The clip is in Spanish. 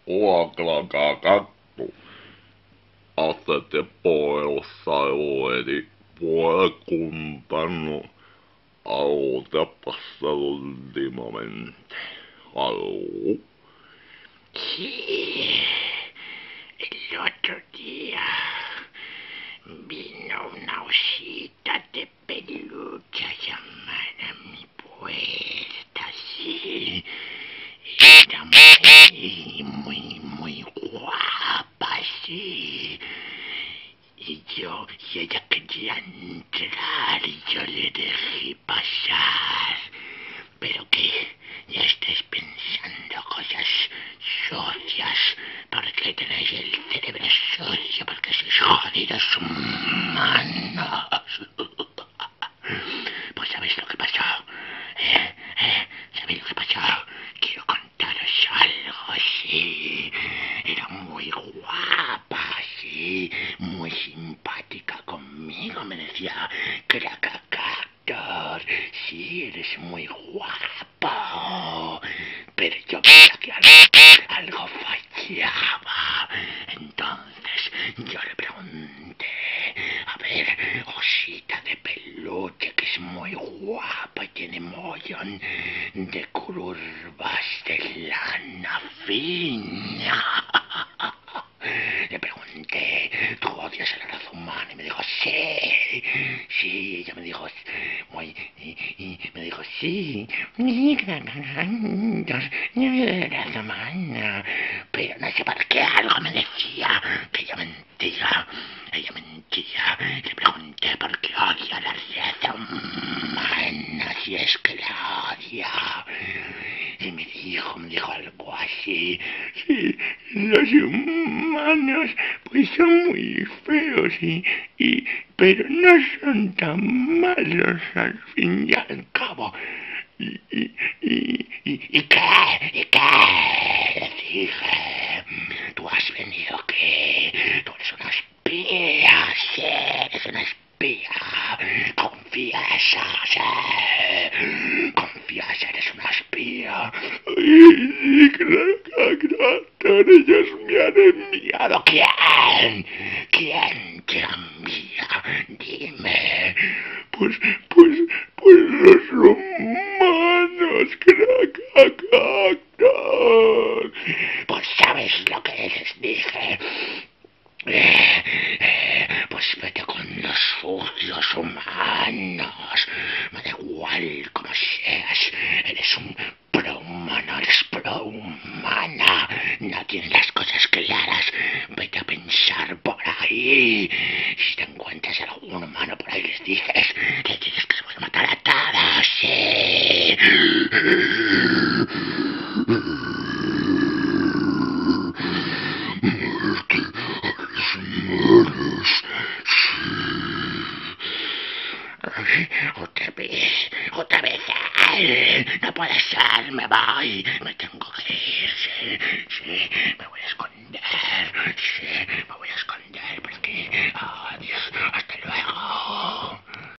Uaklan kattu. Asette poissa luedi vuokuntanut autapassa ultimamente. Allu. Sì, l'altro dia vino una uscita de peluche a llamar a mi puerta, sí. Era muy guapa, sí. Y ella quería entrar y yo le dejé pasar. Pero que ya estáis pensando cosas sucias, porque tenéis el cerebro sucio, porque sois jodidos humanos. Pues ¿sabéis lo que pasó? ¿Sabéis lo que pasó? Quiero contaros algo, sí. Era muy guapa, sí. Muy simpática conmigo. Me decía, Krakakator, sí, eres muy guapo. Pero yo veía que algo fallaba. Entonces yo le pregunté, a ver, osita de peluche, que es muy guapa y tiene mollón de curvas de lana fina. Le pregunté, ¿tú odias a la raza humana? Y me dijo, sí. Sí, ella me dijo, me dijo, sí. Yo de la raza humana. Pero no sé por qué algo me decía que ella mentía. Ella mentía. Le pregunté por qué odia a la raza humana, si es que la odia. Y me dijo algo así, sí, los humanos pues son muy feos pero no son tan malos al fin y al cabo. ¿Y qué? ¿Y qué? Le dije, tú has venido que tú eres una espía, sí, eres una espía. Confiesa, sí. Confiesa, eres una espía. Y Krakakator, ellos me han enviado. ¿Quién? ¿Quién te envía? Dime. Pues los humanos, Krakakator. Pues sabes lo que les dije. Pues vete con los sucios humanos. Me da igual como seas. Eres un prohumano, eres prohumana. No tienes las cosas claras. Vete a pensar por ahí. Si te encuentras a algún humano por ahí, les dices que los voy a matar a todos. Sí. Humanos, sí. Otra vez, no puede ser, me voy, me tengo que ir, sí, me voy a esconder, sí, me voy